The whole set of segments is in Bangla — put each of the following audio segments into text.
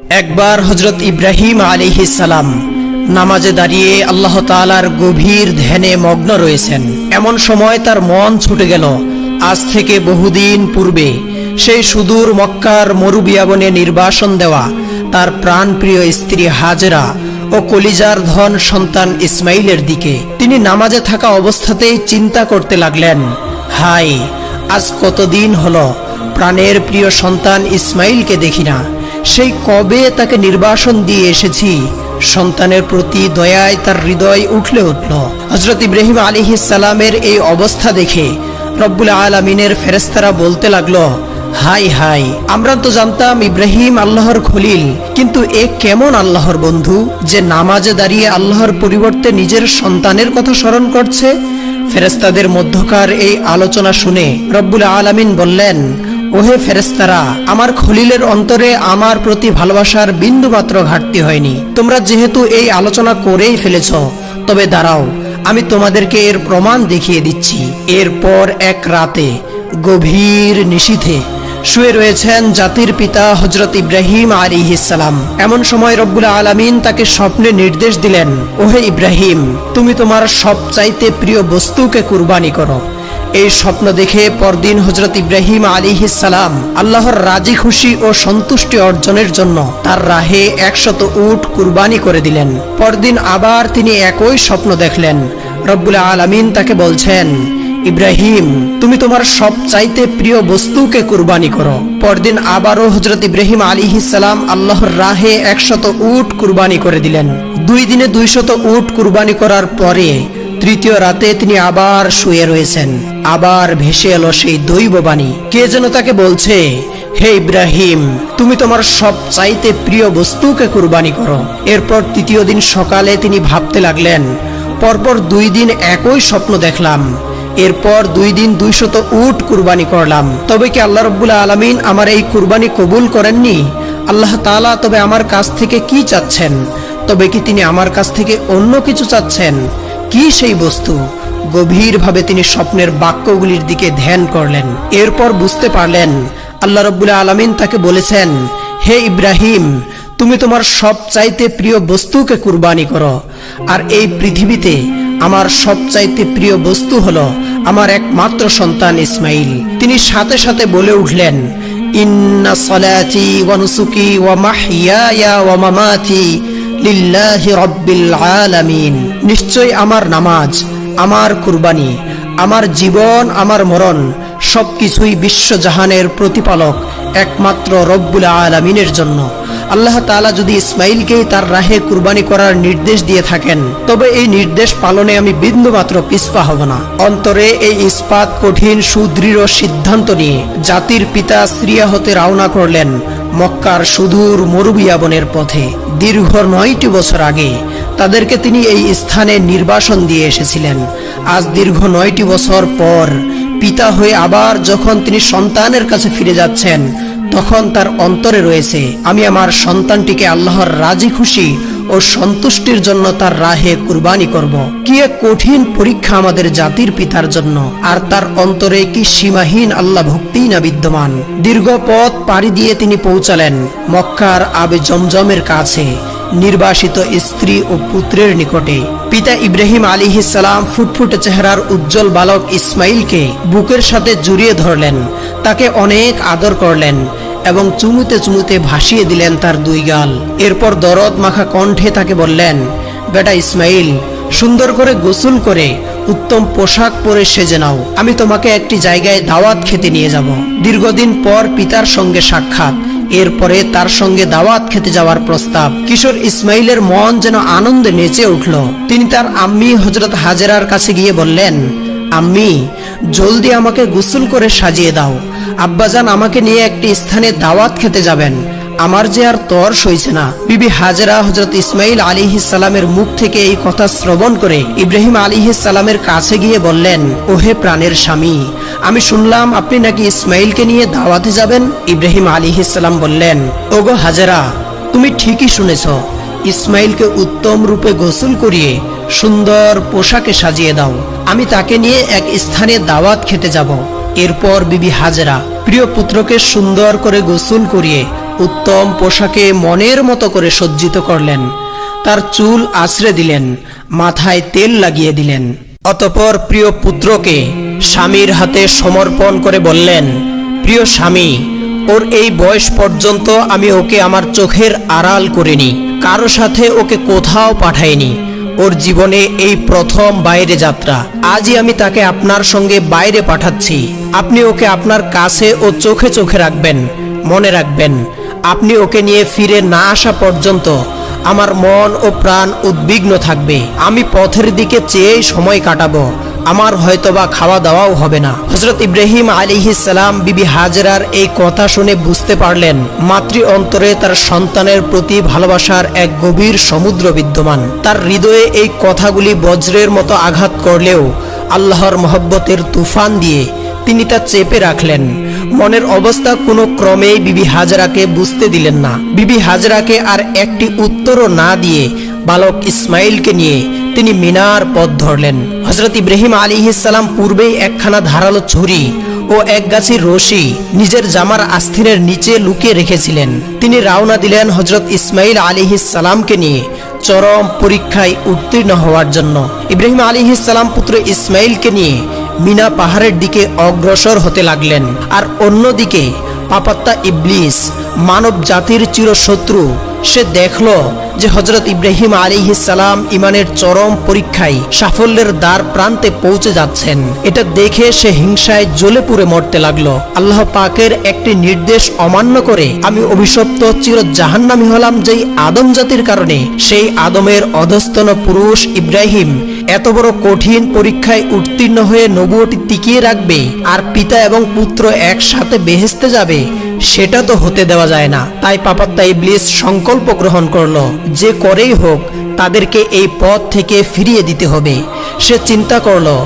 একবার হযরত ইব্রাহিম আলাইহিস সালাম নামাজে দাঁড়িয়ে আল্লাহ তাআলার গভীর ধ্যানে মগ্ন রয়েছেন। এমন সময় তার মন ছুটে গেল আজ থেকে বহুদিন পূর্বে সেই সুদূর মক্কার মরুবিয়াবনে নির্বাসন দেওয়া তার প্রাণপ্রিয় স্ত্রী হাজেরা ও কলিজার ধন সন্তান ইসমাইলের দিকে। তিনি নামাজে থাকা অবস্থাতেই চিন্তা করতে লাগলেন, হাই, আজ কতদিন হলো প্রাণের প্রিয় সন্তান ইসমাইলকে দেখি না। সেই কবে তাকে নির্বাসন দিয়ে এসেছি। সন্তানের প্রতি দয়ায় তার হৃদয় উঠলে উঠল। হযরত ইব্রাহিম আলাইহিস সালামের এই অবস্থা দেখে রব্বুল আলামিনের ফেরেশতারা বলতে লাগলো, হাই হাই, আমরা তো জানতাম ইব্রাহিম আল্লাহর খলিল, কিন্তু এ কেমন আল্লাহর বন্ধু যে নামাজে দাঁড়িয়ে আল্লাহর পরিবর্তে নিজের সন্তানের কথা স্মরণ করছে। ফেরেশতাদের মধ্যকার এই আলোচনা শুনে রব্বুল আলামিন বললেন, ওহে ফেরেশতারা, আমার খলিলের অন্তরে আমার প্রতি ভালোবাসার বিন্দুমাত্র ঘাটতি হয়নি। তোমরা যেহেতু এই আলোচনা করেই ফেলেছ, তবে দাঁড়াও, আমি তোমাদেরকে এর প্রমাণ দেখিয়ে দিচ্ছি। এরপর এক রাতে গভীর নিশীথে শুয়ে রয়েছেন জাতির পিতা হযরত ইব্রাহিম আলাইহিস সালাম। এমন সময় রব্বুল আলামিন তাকে স্বপ্নে নির্দেশ দিলেন, ওহে ইব্রাহিম, তুমি তোমার সবচাইতে প্রিয় বস্তুকে কুরবানি করো। এই স্বপ্ন দেখে পরদিন হযরত ইব্রাহিম আলাইহিস সালাম আল্লাহর রাজি খুশি ও সন্তুষ্টি অর্জনের জন্য তার রাহে 100 উট কুরবানি করে দিলেন। পরদিন আবার তিনি একই স্বপ্ন দেখলেন। রব্বুল আলামিন তাকে বলছেন, ইব্রাহিম, তুমি তোমার সবচাইতে প্রিয় বস্তুকে কুরবানি করো। পরদিন আবারও হযরত ইব্রাহিম আলাইহিস সালাম আল্লাহর রাহে 100 উট কুরবানি করে দিলেন। 2 দিনে 200 উট কুরবানি করার পরে তৃতীয় রাতে তিনি আবার শুয়ে রয়েছেন। আবার ভেসে এলো সেই দৈববাণী। কে যেন তাকে বলছে, হে ইব্রাহিম, তুমি তোমার সবচাইতে প্রিয় বস্তুকে কুরবানি করো। এরপর তৃতীয় দিন সকালে তিনি ভাবতে লাগলেন, পরপর 2 দিন একই স্বপ্ন দেখলাম, এরপর 2 দিন 200 উট কুরবানি করলাম, তবে কি আল্লাহ রাব্বুল আলামিন আমার এই কুরবানি কবুল করেননি? আল্লাহ তাআলা তবে আমার কাছ থেকে কি চাচ্ছেন? তবে কি তিনি আমার কাছ থেকে অন্য কিছু চাচ্ছেন? কি সেই বস্তু? গভীরভাবে তিনি স্বপ্নের বাক্যগুলির দিকে ধ্যান করলেন। এরপর বুঝতে পারলেন আল্লাহ রাব্বুল আলামিন তাকে বলেছেন, হে ইব্রাহিম, তুমি তোমার সবচাইতে প্রিয় বস্তুকে কুরবানি করো। আর এই পৃথিবীতে আমার সবচাইতে প্রিয় বস্তু হলো আমার একমাত্র সন্তান ইসমাইল। তিনি সাথে সাথে বলে উঠলেন, ইন্না সলাতি ওয়া নুসুকি ওয়া মাহইয়ায়া ওয়া মামাতি লিল্লাহি রাব্বিল আলামিন। নিশ্চয় আমার নামাজ, আমার কুরবানি, আমার জীবন, আমার মরণ সবকিছুই বিশ্বজাহানের প্রতিপালক একমাত্র রব্বুল আলামিনের জন্য। আল্লাহ তাআলা যদি ইসমাইলকে তার রাহে কুরবানি করার নির্দেশ দিয়ে থাকেন, তবে এই নির্দেশ পালনে আমি বিন্দুমাত্র পিছপা হব না। অন্তরে এই ইস্পাত কঠিন সুদৃঢ় সিদ্ধান্ত নিয়ে জাতির পিতা সিরিয়া হতে রওনা করলেন মক্কার সুদূর মরুবিয়াবনের পথে। দীর্ঘ 9টি বছর আগে তাদেরকে তিনি এই স্থানে নির্বাসন দিয়ে এসেছিলেন। আজ দীর্ঘ 9টি বছর পর পিতা হয়ে আবার যখন তিনি সন্তানের কাছে ফিরে যাচ্ছেন, তখন তার অন্তরে রয়েছে, আমি আমার সন্তানটিকে আল্লাহর রাজি খুশি ও সন্তুষ্টির জন্য তার রাহে কুরবানি করব। কি এক কঠিন পরীক্ষা আমাদের জাতির পিতার জন্য, আর তার অন্তরে কি সীমাহীন আল্লাহ ভক্তি না বিদ্যমান। দীর্ঘ পথ পাড়ি দিয়ে তিনি পৌঁছালেন মক্কার আবে জমজমের কাছে নির্বাসিত স্ত্রী ও পুত্রের নিকটে। পিতা ইব্রাহিম আলাইহিস সালাম ফুটফুটে চেহারার উজ্জ্বল বালক ইসমাইলকে বুকের সাথে জড়িয়ে ধরলেন, তাকে অনেক আদর করলেন এবং চুমুতে চুমুতে ভাসিয়ে দিলেন তার 2 গাল। এরপর দরদ মাখা কণ্ঠে তাকে বললেন, বেটা ইসমাইল, সুন্দর করে গোসল করে উত্তম পোশাক পরে সেজে নাও, আমি তোমাকে একটি জায়গায় দাওয়াত খেতে নিয়ে যাব। দীর্ঘদিন পর পিতার সঙ্গে সাক্ষাৎ, এরপরে তার সঙ্গে দাওয়াত খেতে যাওয়ার প্রস্তাব। কিশোর ইসমাইলের মন যেন আনন্দে নেচে উঠল। তিনি তার আম্মি হযরত হাজেরার কাছে গিয়ে বললেন, আম্মি, জলদি আমাকে গোসল করে সাজিয়ে দাও, আব্বাজান আমাকে নিয়ে একটি স্থানে দাওয়াত খেতে যাবেন, আমার যে আর তর সইছে না। বিবি হাজেরা হযরত ইসমাইল আলাইহিস সালামের মুখ থেকে এই কথা শ্রবণ করে ইব্রাহিম আলাইহিস সালামের কাছে গিয়ে বললেন, ওহে প্রাণের স্বামী, আমি শুনলাম আপনি নাকি ইসমাইলকে নিয়ে দাওয়াতে যাবেন। ইব্রাহিম আলাইহিস সালাম বললেন, ওগো হাজেরা, তুমি ঠিকই শুনেছ, ইসমাইলকে উত্তম রূপে গোসল করিয়ে সুন্দর পোশাকে সাজিয়ে দাও, আমি তাকে নিয়ে এক স্থানে দাওয়াত খেতে যাব। এরপর বিবি হাজেরা প্রিয় পুত্রকে সুন্দর করে গোসল করিয়ে উত্তম পোশাকে মনের মতো করে সজ্জিত করলেন, তার চুল আঁচড়ে দিলেন, মাথায় তেল লাগিয়ে দিলেন। অতঃপর প্রিয় পুত্রকে স্বামীর হাতে সমর্পণ করে বললেন, প্রিয় স্বামী, ওর এই বয়স পর্যন্ত আমি ওকে আমার চোখের আড়াল করিনি, কারো সাথে ওকে কোথাও পাঠাইনি। ওর জীবনে এই প্রথম বাইরে যাত্রা। আজই আমি তাকে আপনার সঙ্গে বাইরে পাঠাচ্ছি। আপনি ওকে আপনার কাছে ও চোখে চোখে রাখবেন। মনে রাখবেন, আপনি ওকে নিয়ে ফিরে না আসা পর্যন্ত আমার মন ও প্রাণ উদ্বিগ্ন থাকবে। আমি পথের দিকে চেয়েই সময় কাটাবো। আমার হয়তোবা খাওয়া দাওয়াও হবে না। হযরত ইব্রাহিম আলাইহিস সালাম বিবি হাজেরার এই কথা শুনে বুঝতে পারলেন মাতৃ অন্তরে তার সন্তানের প্রতি ভালোবাসার এক গভীর সমুদ্র বিদ্যমান। তার হৃদয়ে এই কথাগুলি বজ্রের মতো আঘাত করলেও আল্লাহর মহব্বতের তুফান দিয়ে তিনি তা চেপে রাখলেন। মনের অবস্থা কোনো ক্রমেই বিবি হাজেরাকে বুঝতে দিলেন না। বিবি হাজেরাকে আর একটি উত্তরও না দিয়ে বালক ইসমাইলকে নিয়ে তিনি মিনার পথ ধরলেন। হযরত ইব্রাহিম আলাইহিস সালাম পূর্বেই একখানা ধারালো ছুরি ও এক গাছি রশি নিজের জামার আস্তিনের নিচে লুকিয়ে রেখেছিলেন। তিনি রওনা দিলেন হযরত ইসমাইল আলাইহিস সালামকে নিয়ে চরম পরীক্ষায় উত্তীর্ণ হওয়ার জন্য। ইব্রাহিম আলাইহিস সালাম পুত্র ইসমাইলকে নিয়ে মিনা পাহাড়ের দিকে অগ্রসর হতে লাগলেন। আর অন্যদিকে পাপাত্তা ইবলিস, মানব জাতির চিরশত্রু, সে দেখল যে হযরত ইব্রাহিম আলাইহিস সালাম ইমানের চরম পরীক্ষায় সাফল্যের দ্বার প্রান্তে পৌঁছে যাচ্ছেন। এটা দেখে সে হিংসায় জ্বলে পুড়ে মরতে লাগলো। আল্লাহ পাকের একটি নির্দেশ অমান্য করে আমি অভিশপ্ত চির জাহান্নামী হলাম যেই আদম জাতির কারণে। সেই আদমের অধস্তন পুরুষ ইব্রাহিম এত বড় কঠিন পরীক্ষায় উত্তীর্ণ হয়ে নবুয়তি টিকিয়ে রাখবে আর পিতা এবং পুত্র একসাথে বেহেশতে যাবে, সেটা তো হতে দেওয়া যায় না। তাই পাপাত্তা ইবলিস সংকল্প গ্রহণ করলো, যে করেই হোক তাদেরকে এই পথ থেকে ফিরিয়ে দিতে হবে। সে চিন্তা করলো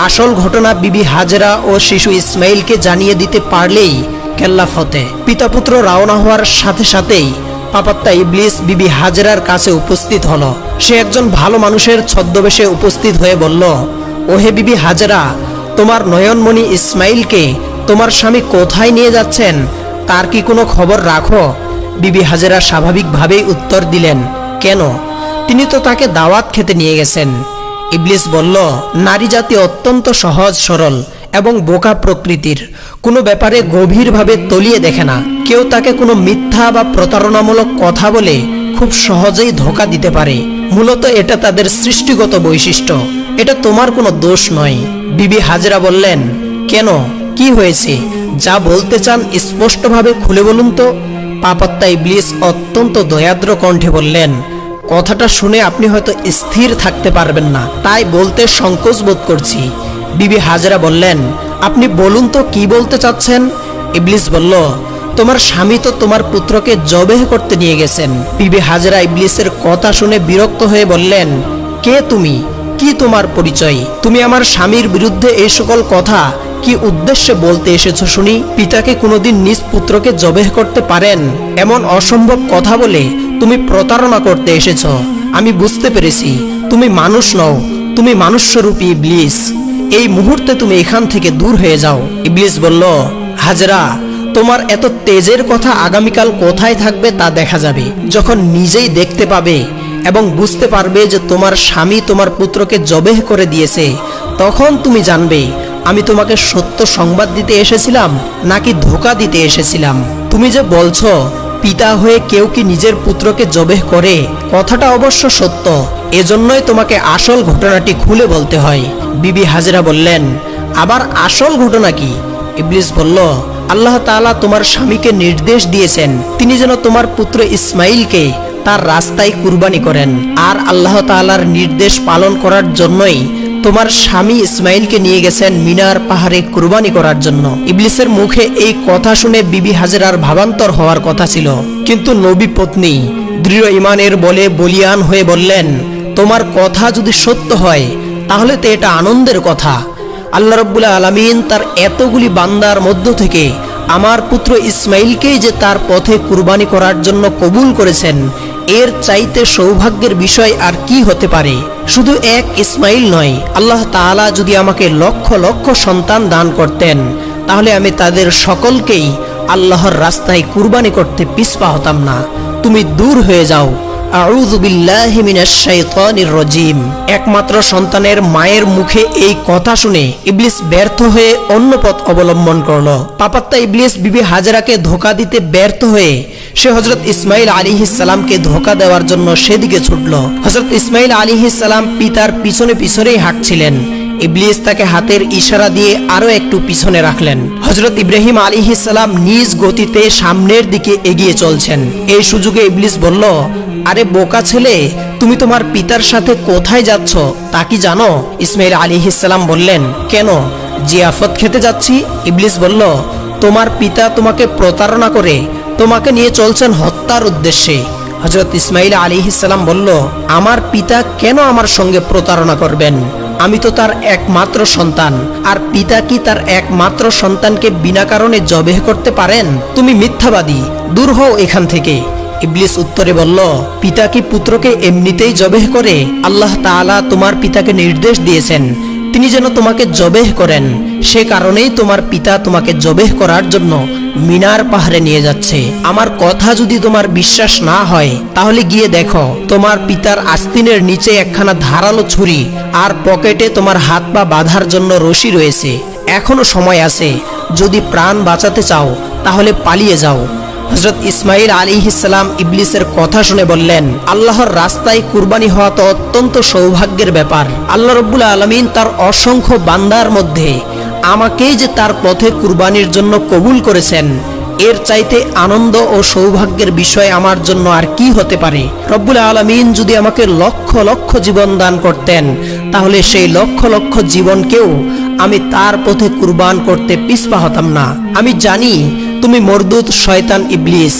আসল ঘটনা বিবি হাজেরা ও শিশু ইসমাইলকে জানিয়ে দিতে পারলেই কেল্লা ফতে। পিতা পুত্র রওনা হওয়ার সাথে সাথেই পাপাত্তা ইবলিস বিবি হাজেরার কাছে উপস্থিত হলো। সে একজন ভালো মানুষের ছদ্মবেশে উপস্থিত হয়ে বলল, ওহে বিবি হাজেরা, তোমার নয়নমণি ইসমাইলকে তোমার স্বামী কোথায় নিয়ে যাচ্ছেন, তার কি কোনো খবর রাখো? বিবি হাজেরা স্বাভাবিকভাবেই উত্তর দিলেন, কেন? তিনি তো তাকে দাওয়াত খেতে নিয়ে গেছেন। ইবলিস বলল, নারী জাতি অত্যন্ত সহজ সরল এবং বোকা প্রকৃতির, কোনো ব্যাপারে গভীরভাবে তলিয়ে দেখে না। কেউ তাকে কোনো মিথ্যা বা প্রতারণামূলক কথা বলে খুব সহজেই ধোঁকা দিতে পারে। মূলত এটা তাদের সৃষ্টিগত বৈশিষ্ট্য, এটা তোমার কোনো দোষ নয়। বিবি হাজেরা বললেন, কেন, কি হয়েছে? যা বলতে চান স্পষ্টভাবে খুলে বলুন তো। পাপাত্তা ইবলিস অত্যন্ত দয়াদ্র কণ্ঠে বললেন, কথাটা শুনে আপনি হয়তো স্থির থাকতে পারবেন না, তাই বলতে সংকোচ বোধ করছি। বিবি হাজেরা বললেন, আপনি বলুন তো কি বলতে চাচ্ছেন। ইবলিস বলল, তোমার স্বামী তো তোমার পুত্রকে জবেহ করতে নিয়ে গেছেন। বিবি হাজেরা ইবলিসের কথা শুনে বিরক্ত হয়ে বললেন, কে তুমি, কি তোমার পরিচয়? তুমি আমার স্বামীর বিরুদ্ধে এই সকল কথা কি উদ্দেশ্যে বলতে এসেছো শুনি? পিতাকে কোনোদিন নিজ পুত্রকে জবেহ করতে পারেন এমন অসম্ভব কথা বলে তুমি প্রতারণা করতে এসেছো। আমি বুঝতে পেরেছি তুমি মানুষ নও, তুমি মানুষ্যরূপী ইবলিস। এই মুহূর্তে তুমি এখান থেকে দূর হয়ে যাও। ইবলিস বলল, হাজেরা, তোমার এত তেজের কথা আগামীকাল কোথায় থাকবে তা দেখা যাবে। যখন নিজেই দেখতে পাবে এবং বুঝতে পারবে যে তোমার স্বামী তোমার পুত্রকে জবেহ করে দিয়েছে, তখন তুমি জানবে আমি তোমাকে সত্য সংবাদ দিতে এসেছিলাম নাকি ধোঁকা দিতে এসেছিলাম। তুমি যে বলছো পিতা হয়ে কেউ কি নিজের পুত্রকে জবেহ করে, কথাটা অবশ্য সত্য, এজন্যই তোমাকে আসল ঘটনাটি খুলে বলতে হয়। বিবি হাজেরা বললেন, আবার আসল ঘটনা কি? ইবলিস বলল, আল্লাহ তাআলা তোমার স্বামীকে নির্দেশ দিয়েছেন তিনি যেন তোমার পুত্র ইসমাইলকে তার রাস্তায় কুরবানি করেন। আর আল্লাহ তাআলার নির্দেশ পালন করার জন্যই তোমার স্বামী ইসমাইলকে নিয়ে গেছেন মিনার পাহাড়ে কুরবানি করার জন্য। ইবলিসের মুখে এই কথা শুনে বিবি হাজেরার ভাবান্তর হওয়ার কথা ছিল, কিন্তু নবী পত্নী দৃঢ় ঈমানের বলে বলিয়ান হয়ে বললেন, তোমার কথা যদি সত্য হয় তাহলে তো এটা আনন্দের কথা। আল্লাহ রাব্বুল আলামিন তার এতগুলি বান্দার মধ্য থেকে আমার পুত্র ইসমাইলকেই যে তার পথে কুরবানি করার জন্য কবুল করেছেন, এর চাইতে সৌভাগ্যের বিষয় আর কি হতে পারে? শুধু এক ইসমাইল নয়, আল্লাহ তাআলা যদি আমাকে লক্ষ লক্ষ সন্তান দান করতেন তাহলে আমি তাদের সকলকেই আল্লাহর রাস্তায় কুরবানি করতে পিছপা হতাম না। তুমি দূর হয়ে যাও। আউযু বিল্লাহি মিনাশ শাইতানির রাজিম। একমাত্র সন্তানের মায়ের মুখে এই কথা শুনে ইবলিস ব্যর্থ হয়ে অন্য পথ অবলম্বন করলো। পাপাত্তা ইবলিস বিবি হাজেরাকে ধোঁকা দিতে ব্যর্থ হয়ে সে হযরত ইসমাঈল আলাইহিস সালামকে ধোঁকা দেওয়ার জন্য সেদিকে ছুটল। হযরত ইসমাঈল আলাইহিস সালাম পিতার পিছনে পিছনেই হাঁটছিলেন। ইবলিস তাকে হাতের ইশারা দিয়ে আরো একটু পিছনে রাখলেন। হযরত ইব্রাহিম আলাইহিস সালাম নিজ গতিতে সামনের দিকে এগিয়ে চলছেন। এই সুযোগে ইবলিস বলল, আরে বোকা ছেলে, তুমি তোমার পিতার সাথে কোথায় যাচ্ছ তা কি জানো? ইসমাঈল আলাইহিস সালাম বললেন, কেন? জিয়াফত খেতে যাচ্ছি। ইবলিস বলল, তোমার পিতা তোমাকে প্রতারণা করে তোমাকে নিয়ে চলছেন হত্যার উদ্দেশ্যে। হযরত ইসমাঈল আলাইহিস সালাম বলল, আমার পিতা কেন আমার সঙ্গে প্রতারণা করবেন? আমি তো তার একমাত্র সন্তান, আর পিতা কি তার একমাত্র সন্তানকে বিনা কারণে জবেহ করতে পারেন? তুমি মিথ্যাবাদী, দূর হও এখান থেকে। ইবলিস উত্তরে বলল, পিতা কি পুত্রকে এমনিতেই জবেহ করে? আল্লাহ তাআলা তোমার পিতাকে নির্দেশ দিয়েছেন তিনি যেন তোমাকে জবেহ করেন। সে কারণেই তোমার পিতা তোমাকে জবেহ করার জন্য মিনার পাহাড়ে নিয়ে যাচ্ছে। আমার কথা যদি তোমার বিশ্বাস না হয় তাহলে গিয়ে দেখো, তোমার পিতার আস্তিনের নিচে একখানা ধারালো ছুরি আর পকেটে তোমার হাত পা বাঁধার জন্য রশি রয়েছে। এখনো সময় আছে, যদি প্রাণ বাঁচাতে চাও তাহলে পালিয়ে যাও। হযরত ইসমাঈল আলাইহিস সালাম ইবলিসের কথা শুনে বললেন, আল্লাহর রাস্তায় কুরবানি হওয়া তো অত্যন্ত সৌভাগ্যের ব্যাপার। আল্লাহ রাব্বুল আলামিন তার অসংখ্য বান্দার মধ্যে আমাকেই যে তার পথে কুরবানির জন্য কবুল করেছেন, এর চাইতে আনন্দ ও সৌভাগ্যের বিষয় আমার জন্য আর কি হতে পারে? রব্বুল আলামিন যদি আমাকে লক্ষ লক্ষ জীবন দান করতেন তাহলে সেই লক্ষ লক্ষ জীবনকেও আমি তার পথে কুরবান করতে পিছপা হতাম না। আমি জানি তুমি মরদুদ শয়তান ইবলিস,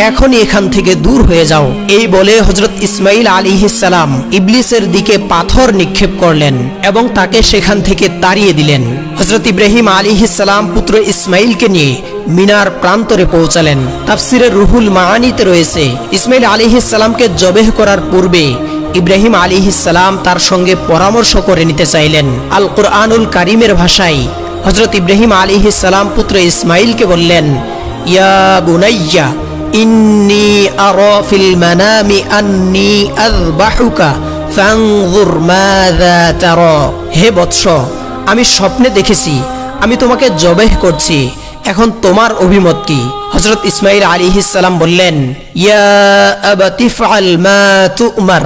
এখনই এখান থেকে দূর হয়ে যাও। এই বলে হযরত ইসমাঈল আলাইহিস সালাম ইবলিসের দিকে পাথর নিক্ষেপ করলেন এবং তাকে সেখান থেকে তাড়িয়ে দিলেন। হযরত ইব্রাহিম আলাইহিস সালাম পুত্র ইসমাঈলকে নিয়ে মিনার প্রান্তরে পৌঁছালেন। তাফসিরে রুহুল মাআনিতে রয়েছে, ইসমাঈল আলাইহিস সালামকে জবেহ করার পূর্বে ইব্রাহিম আলাইহিস সালাম তার সঙ্গে পরামর্শ করে নিতে চাইলেন। আল কুরআনুল কারীমের ভাষায় হযরত ইব্রাহিম আলাইহিস সালাম পুত্র ইসমাঈলকে বললেন, ইয়া বুনাইয়া ইন্নী আরা ফিল মানামি আন্নী আযবাহুকা ফানজুর মাযা তারা। হে বৎস, আমি স্বপ্নে দেখেছি আমি তোমাকে জবেহ করছি, এখন তোমার অভিমত কি? হযরত ইসমাঈল আলাইহিস সালাম বললেন, ইয়া আবাতি ফাআল মা তু'মার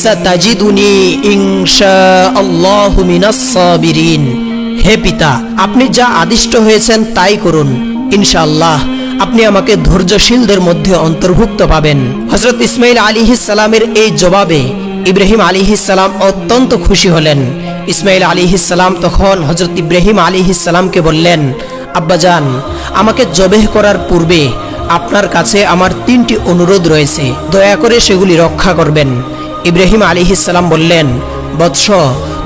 সাতাজিদুনি ইনশাআল্লাহু মিনাস সাবিরিন। হে পিতা, আপনি যা আদিষ্ট হয়েছেন তাই করুন, ইনশাআল্লাহ আপনি আমাকে ধৈর্যশীলদের মধ্যে অন্তর্ভুক্ত পাবেন। হযরত ইসমাঈল আলাইহিস সালামের এই জবাবে ইব্রাহিম আলাইহিস সালাম অত্যন্ত খুশি হলেন। ইসমাঈল আলাইহিস সালাম তখন হযরত ইব্রাহিম আলাইহিস সালামকে বললেন, আব্বাজান, আমাকে জবেহ করার পূর্বে আপনার কাছে আমার 3টি অনুরোধ রয়েছে, দয়া করে সেগুলি রক্ষা করবেন। ইব্রাহিম আলাইহিস সালাম বললেন, বৎস,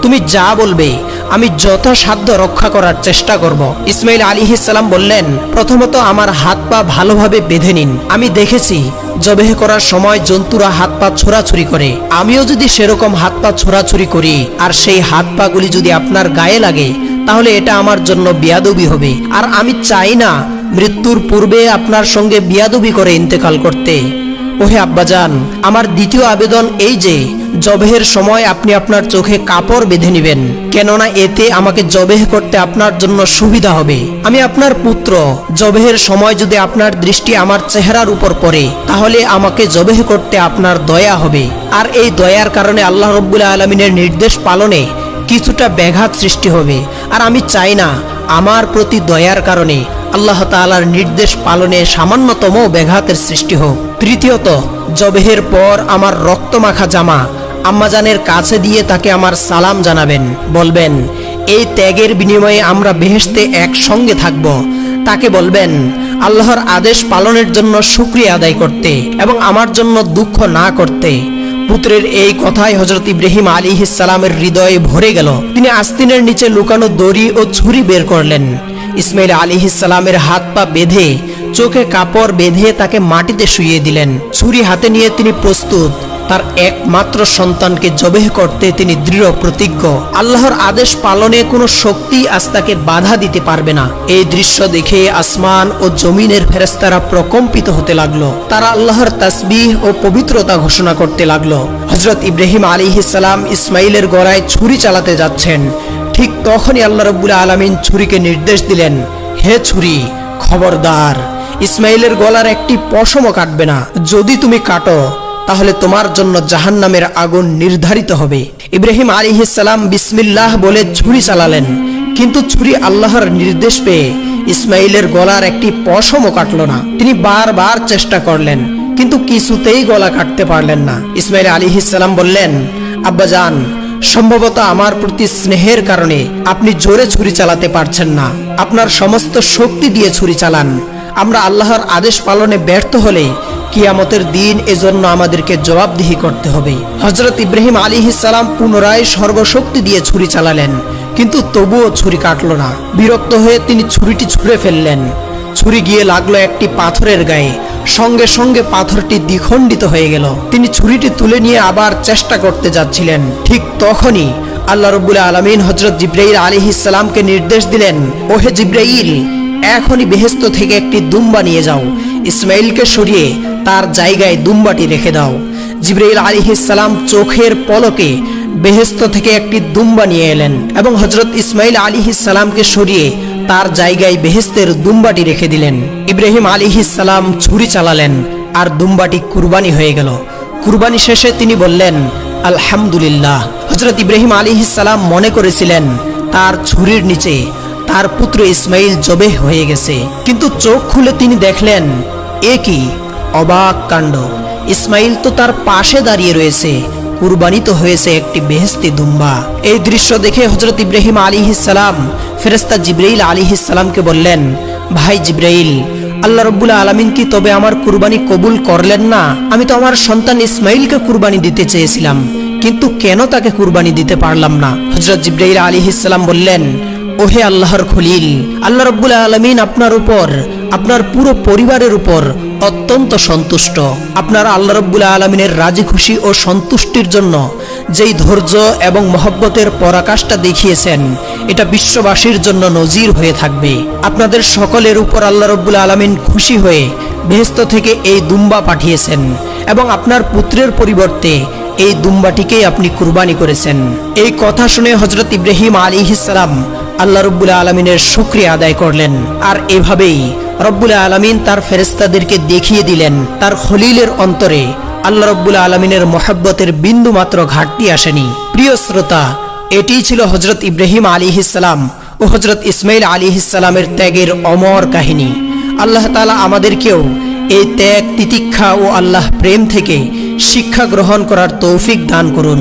তুমি যা বলবে আমি যথাসাধ্য রক্ষা করার চেষ্টা করব। ইসমাঈল আলাইহিস সালাম বললেন, প্রথমত আমার হাত পা ভালোভাবে বেঁধে নিন। আমি দেখেছি জবেহ করার সময় জন্তুরা হাত পা ছোড়াছুরি করে, আমিও যদি সেরকম হাত পা ছোড়াছুরি করি আর সেই হাত পাগুলি যদি আপনার গায়ে লাগে তাহলে এটা আমার জন্য বিয়াদবি হবে, আর আমি চাই না মৃত্যুর পূর্বে আপনার সঙ্গে বিয়াদবি করে ইন্তেকাল করতে। ওহে আব্বাজান, আমার দ্বিতীয় আবেদন এই যে জবেহের সময় আপনি আপনার চোখে কাপড় বেঁধে নেবেন, কেননা এতে আমাকে জবেহ করতে আপনার জন্য সুবিধা হবে। আমি আপনার পুত্র, জবেহের সময় যদি আপনার দৃষ্টি আমার চেহারার উপর পড়ে তাহলে আমাকে জবেহ করতে আপনার দয়া হবে, আর এই দয়ার কারণে আল্লাহ রাব্বুল আলামিনের নির্দেশ পালনে কিছুটা ব্যাঘাত সৃষ্টি হবে, আর আমি চাই না আমার প্রতি দয়ার কারণে আল্লাহ তাআলার নির্দেশ পালনে সামান্যতম ব্যাঘাতের সৃষ্টি হোক। তৃতীয়ত, জবেহের পর আমার রক্তমাখা জামা আম্মাজানের কাছে দিয়ে তাকে আমার সালাম জানাবেন, বলবেন এই ত্যাগের বিনিময়ে আমরা বেহেশতে একসঙ্গে থাকব। তাকে বলবেন আল্লাহর আদেশ পালনের জন্য শুকরিয়া আদায় করতে এবং আমার জন্য দুঃখ না করতে। পুত্রের এই কথায় হযরত ইব্রাহিম আলাইহিস সালামের হৃদয়ে ভরে গেল। তিনি আস্তিনের নিচে লুকানো দড়ি ও ছুরি বের করলেন। ইসমাঈল আলাইহিস সালামের হাত পা বেঁধে চোখে কাপড় বেঁধে তাকে মাটিতে শুইয়ে দিলেন। ছুরি হাতে নিয়ে তিনি প্রস্তুত তার একমাত্র সন্তানকে জবেহ করতে তিনি দৃঢ় প্রতিজ্ঞ। আল্লাহর আদেশ পালনে কোনো শক্তি আজ তাকে বাধা দিতে পারবে না। এই দৃশ্য দেখে আসমান ও জমিনের ফেরেশতারা প্রকম্পিত হতে লাগলো। তারা আল্লাহর তাসবিহ ও পবিত্রতা ঘোষণা করতে লাগলো। হযরত ইব্রাহিম আলাইহিস সালাম ইসমাইলের গলায় ছুরি চালাতে যাচ্ছেন। ঠিক তখনই আল্লাহ রাব্বুল আলামিন ছুরিকে নির্দেশ দিলেন, হে ছুরি, খবরদার, ইসমাইলের গলার একটি পশমও কাটবে না। যদি তুমি কাটো তাহলে তোমার জন্য জাহান্নামের আগুন নির্ধারিত হবে। ইব্রাহিম আলাইহিস সালাম বিসমিল্লাহ বলে ছুরি চালালেন, কিন্তু ছুরি আল্লাহর নির্দেশ পেয়ে ইসমাইলের গলার একটি পশমও কাটল না। তিনি বারবার চেষ্টা করলেন, কিন্তু কিছুতেই গলা কাটতে পারলেন না। ইসমাইল আলাইহিস সালাম বললেন, আব্বাজান, সম্ভবত আমার প্রতি স্নেহের কারণে আপনি জোরে ছুরি চালাতে পারছেন না। আপনার সমস্ত শক্তি দিয়ে ছুরি চালান। আমরা আল্লাহর আদেশ পালনে ব্যর্থ হলে কিয়ামতের দিন এজন্য আমাদেরকে জবাবদিহি করতে হবে। হযরত ইব্রাহিম আলাইহিস সালাম পুনরায় সর্বশক্তি দিয়ে ছুরি চালালেন, কিন্তু তবুও ছুরি কাটল না। বিরক্ত হয়ে তিনি ছুরিটি ছুঁড়ে ফেললেন। ছুরি গিয়ে লাগলো একটি পাথরের গায়ে। সঙ্গে সঙ্গে পাথরটি দ্বিখণ্ডিত হয়ে গেল। তিনি ছুরিটি তুলে নিয়ে আবার চেষ্টা করতে যাচ্ছিলেন। ঠিক তখনই আল্লাহ রাব্বুল আলামিন হযরত জিবরাইল আলাইহিস সালামকে নির্দেশ দিলেন, ওহে জিবরাইল, এখনই বেহেশত থেকে একটি দুম্বা নিয়ে যাও। ইসমাইলকে সরিয়ে তার জায়গায় দুম্বাটি রেখে দাও। জিবরাইল আলাইহিস সালাম চোখের পলকে বেহেশত থেকে একটি দুম্বা নিয়ে এলেন এবং হযরত ইসমাইল আলাইহিস সালামকে সরিয়ে তার জায়গায় বেহেশতের দুম্বাটি রেখে দিলেন। ইব্রাহিম আলাইহিস সালাম ছুরি চালালেন আর দুম্বাটি কুরবানি হয়ে গেল। কুরবানি শেষে তিনি বললেন, আলহামদুলিল্লাহ। হযরত ইব্রাহিম আলাইহিস সালাম মনে করেছিলেন তার ছুরির নিচে তার পুত্র ইসমাইল জবেহ হয়ে গেছে, কিন্তু চোখ খুলে তিনি দেখলেন, এ কি অবাক কাণ্ড! ইসমাইল তো তার পাশে দাঁড়িয়ে রয়েছে, কুরবানিত হয়েছে একটি বেহেশতি দুম্বা। এই দৃশ্য দেখে হযরত ইব্রাহিম আলাইহিস সালাম ফেরেশতা জিবরাইল আলাইহিস সালামকে বললেন, ভাই জিবরাইল, আল্লাহ রাব্বুল আলামিন কি তবে আমার কুরবানি কবুল করলেন না? আমি তো আমার সন্তান ইসমাইলকে কুরবানি দিতে চেয়েছিলাম, কিন্তু কেন তাকে কুরবানি দিতে পারলাম না? হযরত জিবরাইল আলাইহিস সালাম বললেন, ওহে আল্লাহর খলিল, আল্লাহ রাব্বুল আলামিন আপনার উপর, আপনার পুরো পরিবারের উপর অত্যন্ত সন্তুষ্ট। আপনারা আল্লাহ রাব্বুল আলামিনের রাজি খুশি ও সন্তুষ্টির জন্য যেই ধৈর্য এবং মহব্বতের পরাকাষ্ঠা দেখিয়েছেন, এটা বিশ্ববাসীর জন্য নজির হয়ে থাকবে। আপনাদের সকলের উপর আল্লাহ রাব্বুল আলামিন খুশি হয়ে বেহেশত থেকে এই দুম্বা পাঠিয়েছেন এবং আপনার পুত্রের পরিবর্তে এই দুম্বাটিকেই আপনি কুরবানি করেছেন। এই কথা শুনে হযরত ইব্রাহিম আলাইহিস সালাম আল্লাহ রাব্বুল আলামিনের শুকরিয়া আদায় করলেন। আর এভাবেই রব্বুল আলামিন তার ফেরেশতাদেরকে দেখিয়ে দিলেন তার খলিলের অন্তরে আল্লাহ রাব্বুল আলামিনের মহব্বতের বিন্দু মাত্র ঘাটতি আসেনি। প্রিয় শ্রোতা, এটিই ছিল হযরত ইব্রাহিম আলাইহিস সালাম ও হযরত ইসমাইল আলাইহিস সালামের ত্যাগের অমর কাহিনী। আল্লাহ তাআলা আমাদেরকেও এই ত্যাগ, তিতিক্ষা ও আল্লাহ প্রেম থেকে শিক্ষা গ্রহণ করার তৌফিক দান করুন।